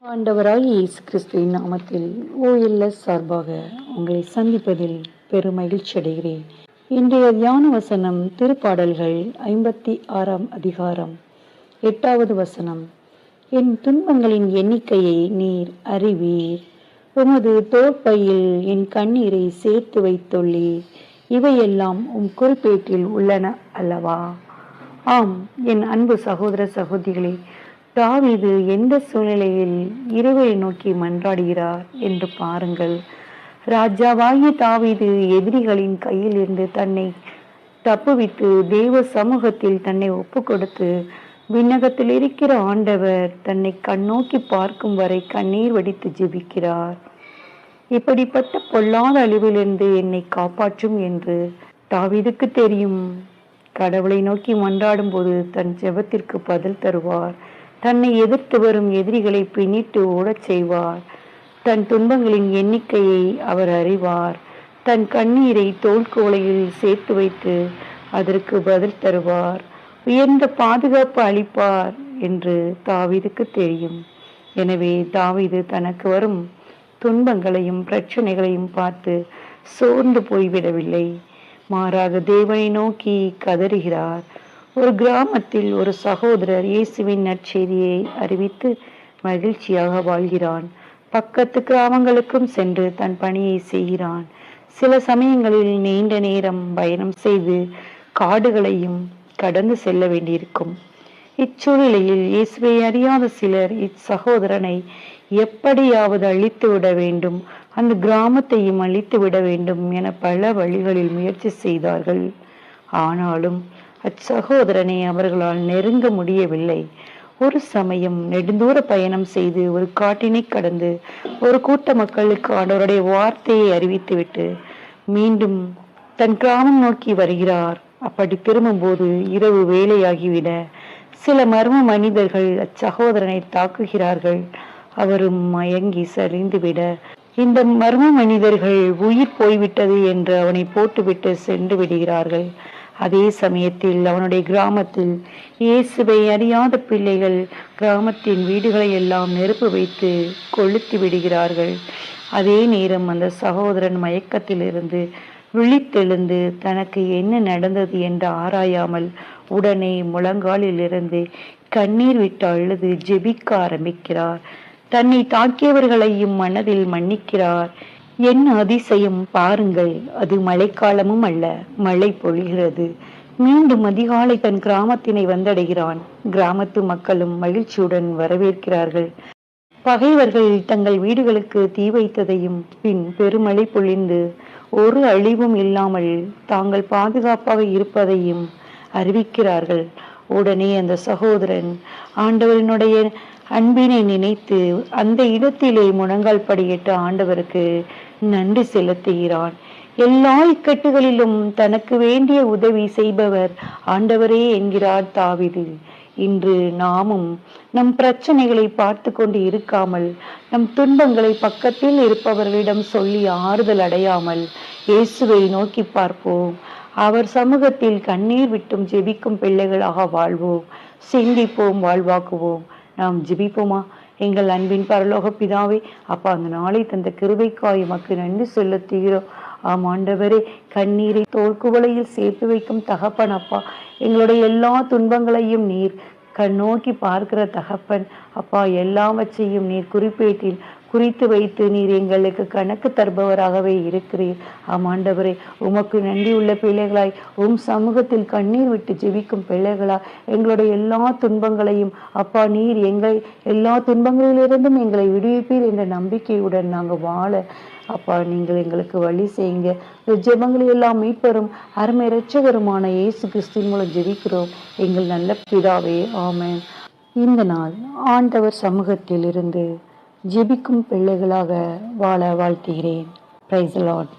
ஆண்டவராகிய இயேசு கிறிஸ்துவின் நாமத்தில் OLS சார்பாக உங்களை சந்திப்பதில் பெரும் மகிழ்ச்சி அடைகிறேன். இன்றைய தியான வசனம் திருப்பாடல்கள் 56ஆம் அதிகாரம் 8வது வசனம். என் துன்பங்களின் எண்ணிக்கையை நீர் அறிவீர், உமது தோற்பையில் என் கண்ணீரை சேர்த்து வைத்துள்ளீர், இவையெல்லாம் உம் குறிப்பேட்டில் உள்ளன அல்லவா? ஆம், என் அன்பு சகோதர சகோதரிகளே, தாவீது எந்த சூழ்நிலையில் இறைவனை நோக்கி மன்றாடுகிறார் என்று பாருங்கள். ராஜாவாகிய தாவீது எதிரிகளின் கையில் இருந்து தன்னை தப்புவித்து தேவ சமூகத்தில் தன்னை ஒப்பு கொடுத்து விண்ணகத்தில் இருக்கிற ஆண்டவர் தன்னை கண்ணோக்கி பார்க்கும் வரை கண்ணீர் வடித்து ஜெபிக்கிறார். இப்படிப்பட்ட பொல்லாத அழிவிலிருந்து என்னை காப்பாற்றும் என்று தாவீதுக்கு தெரியும். கடவுளை நோக்கி மன்றாடும் போது தன் ஜெபத்திற்கு பதில் தருவார். தன்னை எதிர்த்து வரும் எதிரிகளை பின்னிட்டு ஓடச் செய்வார். தன் துன்பங்களின் எண்ணிக்கையை அவர் அறிவார். தன் கண்ணீரை தோள்கோலையில் சேர்த்து வைத்து அதற்கு பதில் தருவார். உயர்ந்த பாதுகாப்பு அளிப்பார் என்று தாவீதுக்கு தெரியும். எனவே தாவீது தனக்கு வரும் துன்பங்களையும் பிரச்சனைகளையும் பார்த்து சோர்ந்து போய்விடவில்லை. மாறாக தேவனை நோக்கி கதறுகிறார். ஒரு கிராமத்தில் ஒரு சகோதரர் இயேசுவின் நற்செய்தியை அறிவித்து மகிழ்ச்சியாக வாழ்கிறான். பக்கத்து கிராமங்களுக்கும் சென்று தன் பணியை செய்கிறான். சில சமயங்களில் நீண்ட நேரம் பயணம் செய்து காடுகளையும் கடந்து செல்ல வேண்டியிருக்கும். இச்சூழ்நிலையில் இயேசுவை அறியாத சிலர் இச்சகோதரனை எப்படியாவது அழித்து விட வேண்டும், அந்த கிராமத்தையும் அழித்து விட வேண்டும் என பல வழிகளில் முயற்சி செய்தார்கள். ஆனாலும் அச்சகோதரனை அவர்களால் நெருங்க முடியவில்லை. ஒரு சமயம் நெடுந்தூர பயணம் செய்து ஒரு காட்டினை கடந்து ஒரு கூட்ட மக்களுக்கு ஆண்டவருடைய வார்த்தையை அறிவித்துவிட்டு மீண்டும் தன் கிராமம் நோக்கி வருகிறார். அப்படி திரும்பும்போது இரவு வேலையாகிவிட சில மர்ம மனிதர்கள் அச்சகோதரனை தாக்குகிறார்கள். அவரும் மயங்கி சரிந்துவிட இந்த மர்ம மனிதர்கள் உயிர் போய்விட்டது என்று அவனை போட்டுவிட்டு சென்று விடுகிறார்கள். அதே சமயத்தில் அவனுடைய கிராமத்தில் இயேசுவை அறியாத பிள்ளைகள் கிராமத்தின் வீடுகளை எல்லாம் நெருப்பு வைத்து கொளுத்தி விடுகிறார்கள். அதே நேரம் அந்த சகோதரன் மயக்கத்திலிருந்து விழித்தெழுந்து தனக்கு என்ன நடந்தது என்று ஆராயாமல் உடனே முழங்காலில் இருந்து கண்ணீர் விட்டு அழுது ஜெபிக்க ஆரம்பிக்கிறார். தன்னை தாக்கியவர்களையும் மனதில் மன்னிக்கிறார். என்ன அதிசயம் பாருங்கள், அது மழைக்காலமும் அல்ல, மழை பொழிகிறது. மீண்டும் அதிகாலை தன் கிராமத்தினை வந்தடைகிறான். கிராமத்து மக்களும் மகிழ்ச்சியுடன் வரவேற்கிறார்கள். பகைவர்கள் தங்கள் வீடுகளுக்கு தீ வைத்ததையும் பின் பெருமழை பொழிந்து ஒரு அழிவும் இல்லாமல் தாங்கள் பாதுகாப்பாக இருப்பதையும் அறிவிக்கிறார்கள். உடனே அந்த சகோதரன் ஆண்டவரினுடைய அன்பினை நினைத்து அந்த இடத்திலே முழங்கால் படியிட்டு ஆண்டவருக்கு நன்றி செலுத்துகிறான். எல்லா இக்கட்டுகளிலும் தனக்கு வேண்டிய உதவி செய்பவர் ஆண்டவரே என்கிறார் தாவீது. இன்று நாமும் நம் பிரச்சனைகளை பார்த்து கொண்டு இருக்காமல், நம் துன்பங்களை பக்கத்தில் இருப்பவர்களிடம் சொல்லி ஆறுதல் அடையாமல் இயேசுவை நோக்கி பார்ப்போம். அவர் சமூகத்தில் கண்ணீர் விட்டும் ஜெபிக்கும் பிள்ளைகளாக வாழ்வோம். சிந்திப்போம், வாழ்வாக்குவோம். நாம் ஜெபிப்போமா? எங்கள் அன்பின் பரலோக பிதாவே, அப்பா, அந்த நாளை தந்த கிருபைக்காய் உமக்கு நன்றி செலுத்துகிறோம். ஆம் ஆண்டவரே, கண்ணீரை தோள்குவளையில் சேர்த்து வைக்கும் தகப்பன் அப்பா, எங்களுடைய எல்லா துன்பங்களையும் நீர் கண்ணோக்கி பார்க்கிற தகப்பன் அப்பா, எல்லாவற்றையும் நீர் குறிப்பேட்டில் குறித்து வைத்து நீர் எங்களுக்கு கணக்கு தருபவராகவே இருக்கிறீர். ஆமாண்டவரே, உமக்கு நன்றி உள்ள பிள்ளைகளாய் சமூகத்தில் கண்ணீர் விட்டு ஜெபிக்கும் பிள்ளைகளாய் எங்களுடைய எல்லா துன்பங்களையும் அப்பா நீர் எங்கள் எல்லா துன்பங்களிலிருந்தும் எங்களை விடுவிப்பீர் என்ற நம்பிக்கையுடன் நாங்கள் வாழ அப்பா நீங்கள் எங்களுக்கு வழி செய்யுங்க. இந்த ஜெபங்களை எல்லாம் மீட்பரும் அருமை இரட்சகருமான இயேசு கிறிஸ்துவின் மூலம் ஜெபிக்கிறோம் எங்கள் நல்ல பிதாவே, ஆமென். இந்த நாள் ஆண்டவர் சமூகத்தில் இருந்து ஜெபிக்கும் பிள்ளைகளாக வாழ வாழ்த்துகிறேன். Praise the Lord.